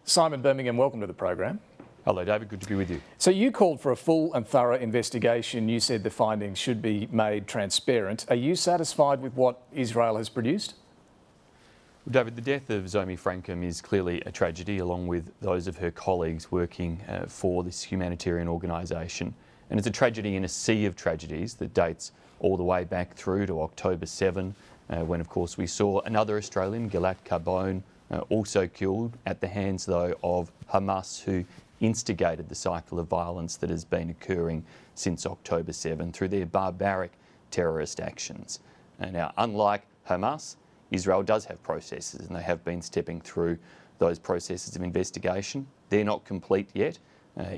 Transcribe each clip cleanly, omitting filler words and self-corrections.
Simon, Birmingham, welcome to the program. Hello David, good to be with you. So you called for a full and thorough investigation. You said the findings should be made transparent. Are you satisfied with what Israel has produced? Well, David, the death of Zomi Frankham is clearly a tragedy, along with those of her colleagues working for this humanitarian organisation. And it's a tragedy in a sea of tragedies that dates all the way back through to October 7, when of course we saw another Australian, Gilad Carbone, also killed at the hands though of Hamas, who instigated the cycle of violence that has been occurring since October 7 through their barbaric terrorist actions. And now, unlike Hamas, Israel does have processes, and they have been stepping through those processes of investigation. They're not complete yet.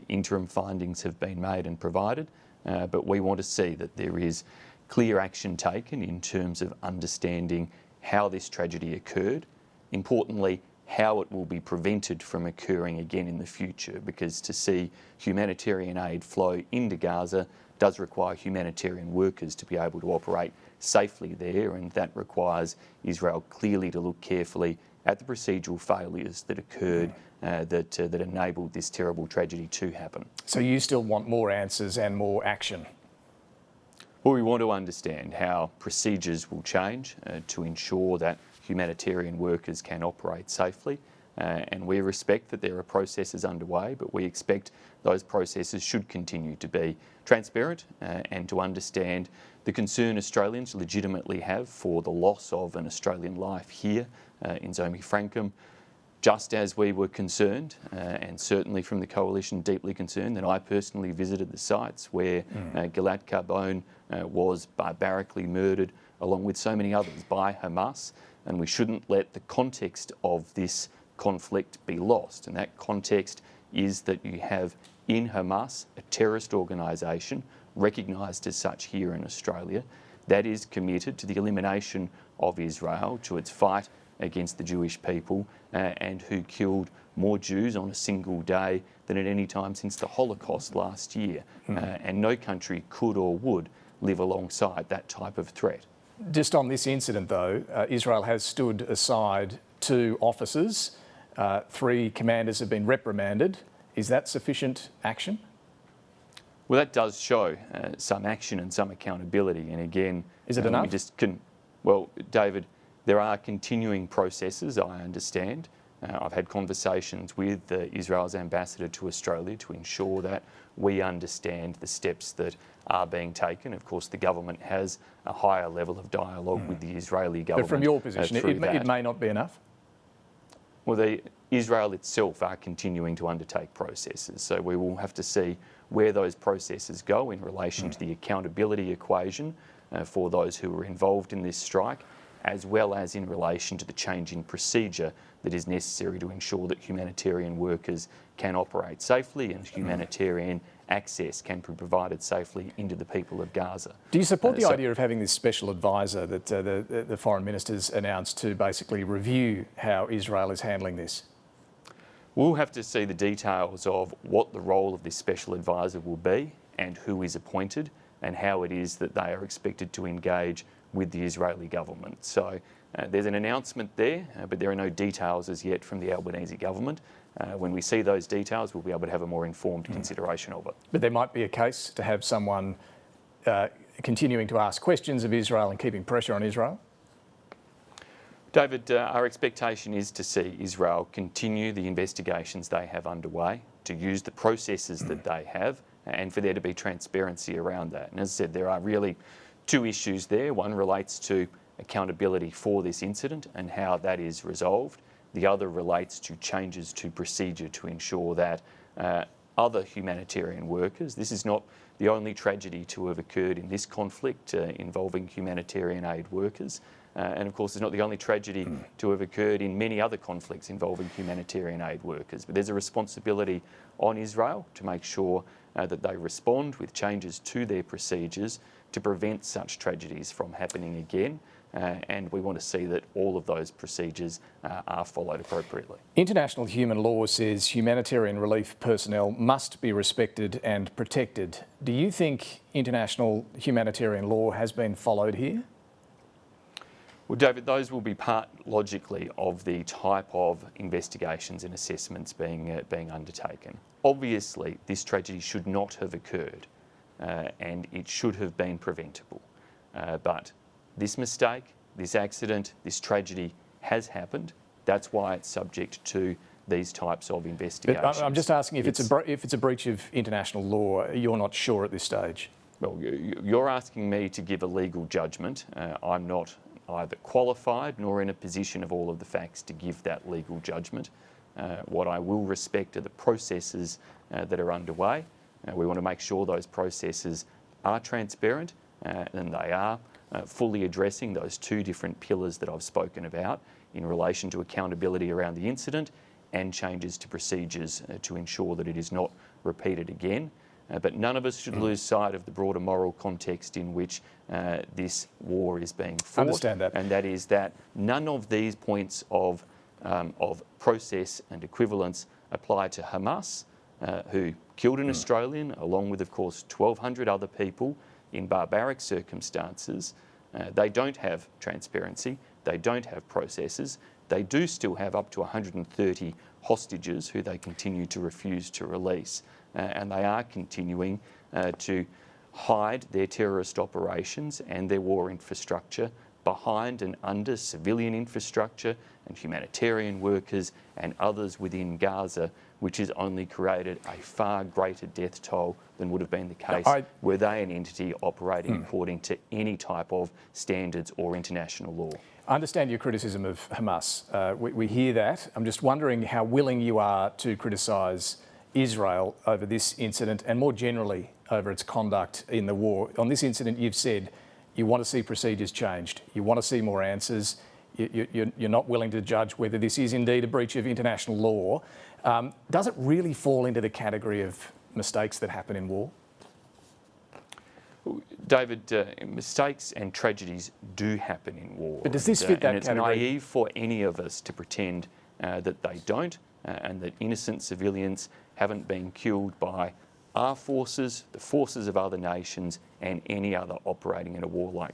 Interim findings have been made and provided, but we want to see that there is clear action taken in terms of understanding how this tragedy occurred, importantly, how it will be prevented from occurring again in the future, because to see humanitarian aid flow into Gaza does require humanitarian workers to be able to operate safely there, and that requires Israel clearly to look carefully at the procedural failures that occurred that enabled this terrible tragedy to happen. So you still want more answers and more action? Well, we want to understand how procedures will change to ensure that humanitarian workers can operate safely, and we respect that there are processes underway, but we expect those processes should continue to be transparent and to understand the concern Australians legitimately have for the loss of an Australian life here in Zomi Frankham, just as we were concerned, and certainly from the Coalition deeply concerned, that I personally visited the sites where Gilad Carbone was barbarically murdered, along with so many others, by Hamas. And we shouldn't let the context of this conflict be lost. And that context is that you have in Hamas a terrorist organisation recognised as such here in Australia that is committed to the elimination of Israel, to its fight against the Jewish people, and who killed more Jews on a single day than at any time since the Holocaust last year. And no country could or would live alongside that type of threat. Just on this incident though, Israel has stood aside 2 officers, 3 commanders have been reprimanded. Is that sufficient action? Well, that does show some action and some accountability. And again, is it enough? Well, David, there are continuing processes, I understand. I've had conversations with Israel's ambassador to Australia to ensure that we understand the steps that are being taken. Of course, the government has a higher level of dialogue with the Israeli government. But from your position, it may not be enough? Well, Israel itself are continuing to undertake processes, so we will have to see where those processes go in relation to the accountability equation for those who were involved in this strike, as well as in relation to the change in procedure that is necessary to ensure that humanitarian workers can operate safely and humanitarian access can be provided safely into the people of Gaza. Do you support the idea of having this special advisor that the foreign ministers announced to basically review how Israel is handling this? We'll have to see the details of what the role of this special advisor will be and who is appointed and how it is that they are expected to engage with the Israeli government. So there's an announcement there, but there are no details as yet from the Albanese government. When we see those details, we'll be able to have a more informed consideration of it. But there might be a case to have someone continuing to ask questions of Israel and keeping pressure on Israel? David, our expectation is to see Israel continue the investigations they have underway, to use the processes that they have, and for there to be transparency around that. And as I said, there are really 2 issues there. One relates to accountability for this incident and how that is resolved. The other relates to changes to procedure to ensure that other humanitarian workers, this is not the only tragedy to have occurred in this conflict involving humanitarian aid workers, and of course it's not the only tragedy to have occurred in many other conflicts involving humanitarian aid workers. But there's a responsibility on Israel to make sure that they respond with changes to their procedures to prevent such tragedies from happening again. And we want to see that all of those procedures are followed appropriately. International human law says humanitarian relief personnel must be respected and protected. Do you think international humanitarian law has been followed here? Well, David, those will be part, logically, of the type of investigations and assessments being undertaken. Obviously, this tragedy should not have occurred, and it should have been preventable. But this mistake, this accident, this tragedy has happened. That's why it's subject to these types of investigations. But I'm just asking if it's a breach of international law. You're not sure at this stage. Well, you're asking me to give a legal judgment. I'm not either qualified nor in a position of all of the facts to give that legal judgment. What I will respect are the processes that are underway. We want to make sure those processes are transparent and they are fully addressing those two different pillars that I've spoken about in relation to accountability around the incident and changes to procedures to ensure that it is not repeated again. But none of us should lose sight of the broader moral context in which this war is being fought. Understand that. And that is that none of these points of process and equivalence apply to Hamas, who killed an Australian, along with, of course, 1,200 other people in barbaric circumstances. They don't have transparency. They don't have processes. They do still have up to 130 hostages who they continue to refuse to release. And they are continuing to hide their terrorist operations and their war infrastructure behind and under civilian infrastructure and humanitarian workers and others within Gaza, which has only created a far greater death toll than would have been the case were they an entity operating according to any type of standards or international law. I understand your criticism of Hamas. We hear that. I'm just wondering how willing you are to criticise Israel over this incident and more generally over its conduct in the war. On this incident, you've said you want to see procedures changed. You want to see more answers. You're not willing to judge whether this is indeed a breach of international law. Does it really fall into the category of mistakes that happen in war? David, mistakes and tragedies do happen in war. But does this fit that category? It's naive for any of us to pretend that they don't and that innocent civilians haven't been killed by our forces, the forces of other nations and any other operating in a warlike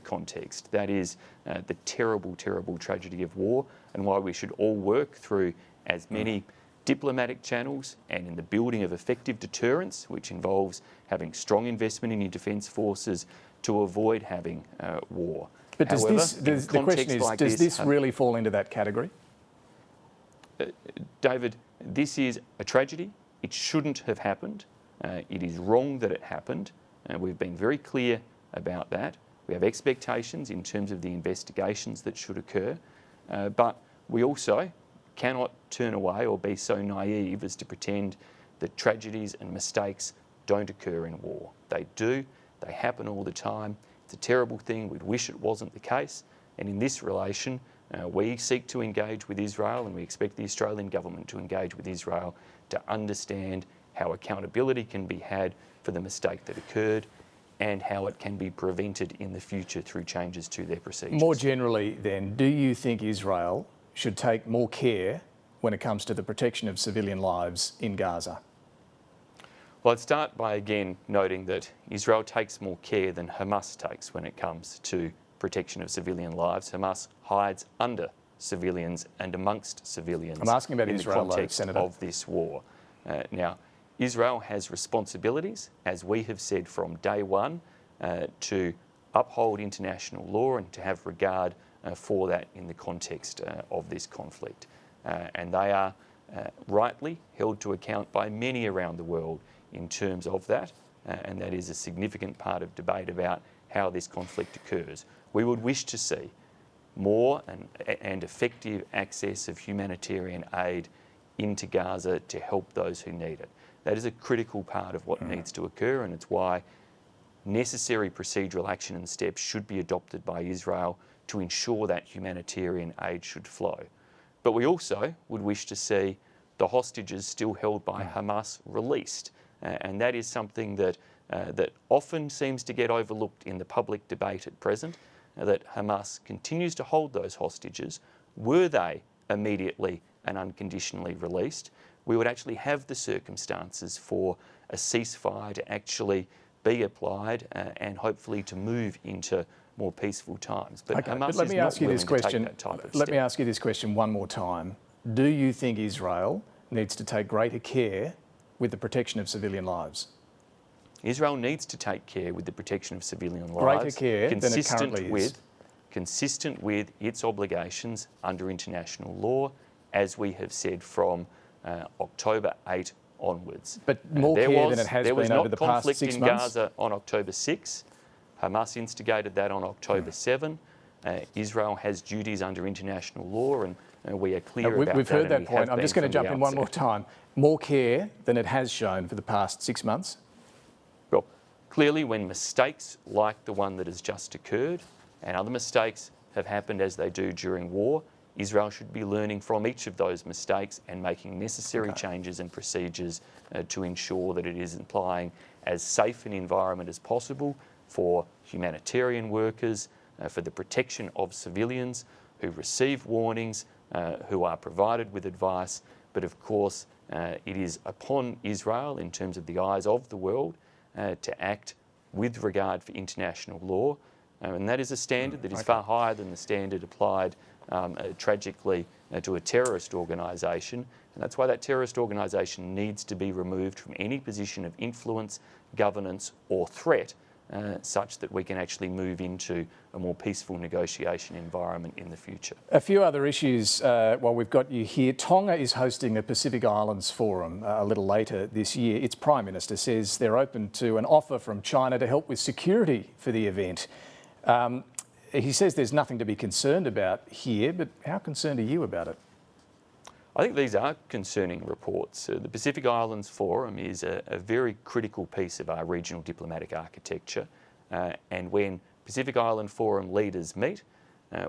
context. That is the terrible, terrible tragedy of war and why we should all work through as many diplomatic channels and in the building of effective deterrence, which involves having strong investment in your defence forces to avoid having war. But does the question is, does this really fall into that category? David, this is a tragedy. It shouldn't have happened. It is wrong that it happened. We've been very clear about that. We have expectations in terms of the investigations that should occur, but we also cannot turn away or be so naive as to pretend that tragedies and mistakes don't occur in war. They do. They happen all the time. It's a terrible thing. We'd wish it wasn't the case. And in this relation, we seek to engage with Israel and we expect the Australian government to engage with Israel to understand how accountability can be had for the mistake that occurred and how it can be prevented in the future through changes to their procedures. More generally then, do you think Israel should take more care when it comes to the protection of civilian lives in Gaza? Well, I'd start by again noting that Israel takes more care than Hamas takes when it comes to protection of civilian lives. Hamas hides under civilians and amongst civilians. I'm asking about in Israel, the context Senator. of this war. Now, Israel has responsibilities, as we have said from day one, to uphold international law and to have regard for that in the context of this conflict. And they are rightly held to account by many around the world in terms of that, and that is a significant part of debate about how this conflict occurs. We would wish to see more and effective access of humanitarian aid into Gaza to help those who need it. That is a critical part of what needs to occur, and it's why necessary procedural action and steps should be adopted by Israel to ensure that humanitarian aid should flow. But we also would wish to see the hostages still held by Hamas released, and that is something that often seems to get overlooked in the public debate at present, that Hamas continues to hold those hostages. Were they immediately and unconditionally released, we would actually have the circumstances for a ceasefire to actually be applied and hopefully to move into more peaceful times. But Okay, Hamas but let is me not ask you willing this to take question. that type of Let step. me ask you this question one more time. Do you think Israel needs to take greater care with the protection of civilian lives? Israel needs to take care with the protection of civilian Greater lives, care than it currently is. consistent with its obligations under international law, as we have said from October 8 onwards. But more care than it has been over the past 6 months? There was not conflict in Gaza on October 6. Hamas instigated that on October 7. Israel has duties under international law, and we are clear about that. We've heard that point. I'm just going to jump in one more time. More care than it has shown for the past 6 months? Well, clearly when mistakes like the one that has just occurred and other mistakes have happened as they do during war, Israel should be learning from each of those mistakes and making necessary changes and procedures to ensure that it is applying as safe an environment as possible for humanitarian workers, for the protection of civilians who receive warnings, who are provided with advice. But of course, it is upon Israel, in terms of the eyes of the world, to act with regard for international law. And that is a standard that is far higher than the standard applied tragically to a terrorist organisation. And that's why that terrorist organisation needs to be removed from any position of influence, governance or threat, such that we can actually move into a more peaceful negotiation environment in the future. A few other issues while we've got you here. Tonga is hosting a Pacific Islands Forum a little later this year. Its Prime Minister says they're open to an offer from China to help with security for the event. He says there's nothing to be concerned about here, but how concerned are you about it? I think these are concerning reports. The Pacific Islands Forum is a very critical piece of our regional diplomatic architecture, and when Pacific Island Forum leaders meet,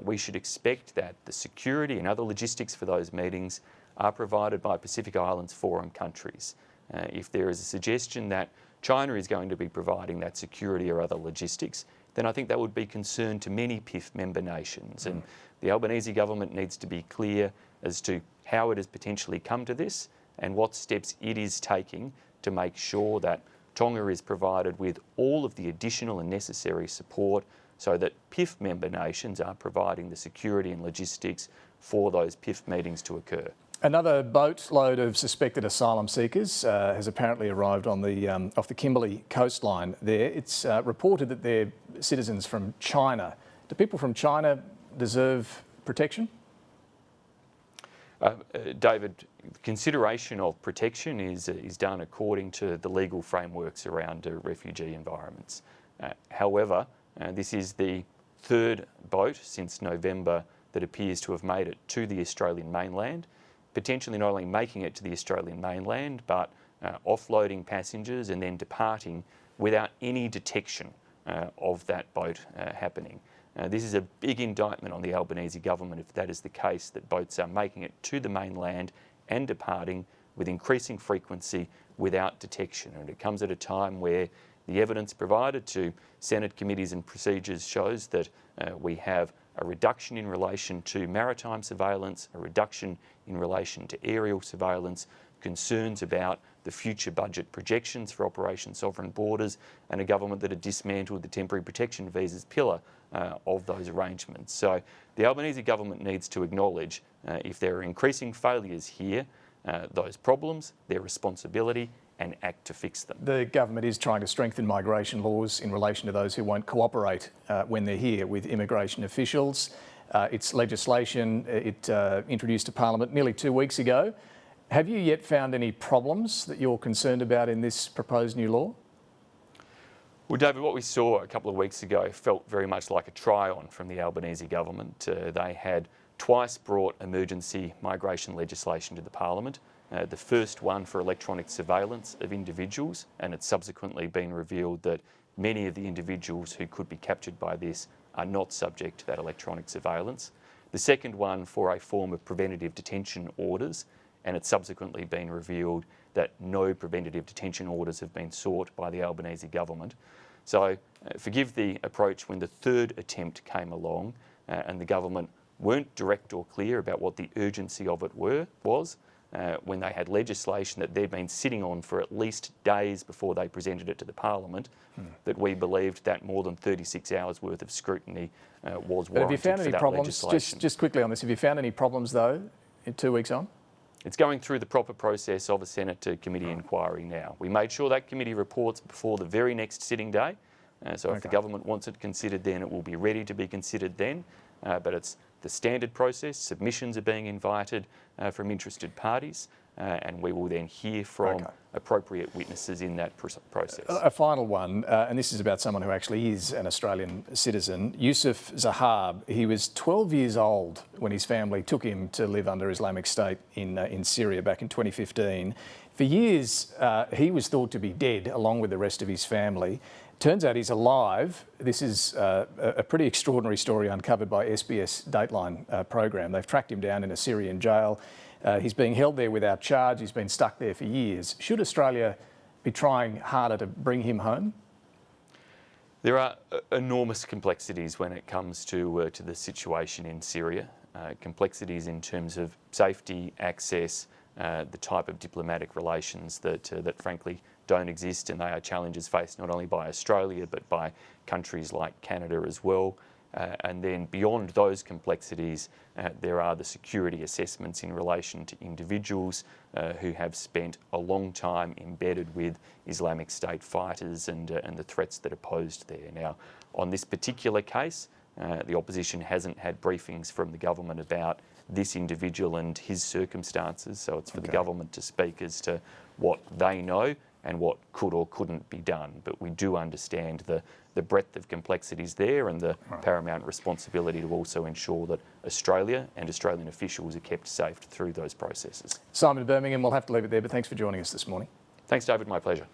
we should expect that the security and other logistics for those meetings are provided by Pacific Islands Forum countries. If there is a suggestion that China is going to be providing that security or other logistics, then I think that would be concern to many PIF member nations. And the Albanese government needs to be clear as to how it has potentially come to this and what steps it is taking to make sure that Tonga is provided with all of the additional and necessary support so that PIF member nations are providing the security and logistics for those PIF meetings to occur. Another boatload of suspected asylum seekers has apparently arrived on the off the Kimberley coastline there. It's reported that they're citizens from China. Do people from China deserve protection? David, consideration of protection is done according to the legal frameworks around refugee environments. However, this is the third boat since November that appears to have made it to the Australian mainland, potentially not only making it to the Australian mainland, but offloading passengers and then departing without any detection of that boat happening. This is a big indictment on the Albanese government if that is the case, that boats are making it to the mainland and departing with increasing frequency without detection. And it comes at a time where the evidence provided to Senate committees and procedures shows that we have a reduction in relation to maritime surveillance, a reduction in relation to aerial surveillance, concerns about the future budget projections for Operation Sovereign Borders, and a government that had dismantled the temporary protection visas pillar of those arrangements. So the Albanese government needs to acknowledge if there are increasing failures here, those problems, their responsibility, and act to fix them. The government is trying to strengthen migration laws in relation to those who won't cooperate when they're here with immigration officials. It's legislation it introduced to Parliament nearly 2 weeks ago. Have you yet found any problems that you're concerned about in this proposed new law? Well, David, what we saw a couple of weeks ago felt very much like a try-on from the Albanese government. They had twice brought emergency migration legislation to the Parliament. The first one for electronic surveillance of individuals, and it's subsequently been revealed that many of the individuals who could be captured by this are not subject to that electronic surveillance. The second one for a form of preventative detention orders, and it's subsequently been revealed that no preventative detention orders have been sought by the Albanese government. So forgive the approach when the third attempt came along and the government weren't direct or clear about what the urgency of it was. when they had legislation that they'd been sitting on for at least days before they presented it to the Parliament, that we believed that more than 36 hours worth of scrutiny was warranted. But have you found for any that problems? legislation. Just quickly on this, have you found any problems though in 2 weeks on? It's going through the proper process of a Senate committee inquiry now. We made sure that committee reports before the very next sitting day. So if the government wants it considered then, it will be ready to be considered then. But it's the standard process. Submissions are being invited from interested parties, and we will then hear from appropriate witnesses in that process. A final one, and this is about someone who actually is an Australian citizen. Yousef Zahab, he was 12 years old when his family took him to live under Islamic State in Syria back in 2015. For years, he was thought to be dead along with the rest of his family. Turns out he's alive. This is a pretty extraordinary story uncovered by SBS Dateline program. They've tracked him down in a Syrian jail. He's being held there without charge. He's been stuck there for years. Should Australia be trying harder to bring him home? There are enormous complexities when it comes to the situation in Syria. Complexities in terms of safety, access, the type of diplomatic relations that frankly don't exist, and they are challenges faced not only by Australia but by countries like Canada as well. And then beyond those complexities, there are the security assessments in relation to individuals who have spent a long time embedded with Islamic State fighters and the threats that are posed there. Now, on this particular case, the opposition hasn't had briefings from the government about this individual and his circumstances, so it's for the government to speak as to what they know and what could or couldn't be done. But we do understand the breadth of complexities there and the paramount responsibility to also ensure that Australia and Australian officials are kept safe through those processes. Simon in Birmingham, we'll have to leave it there, but thanks for joining us this morning. Thanks, David. My pleasure.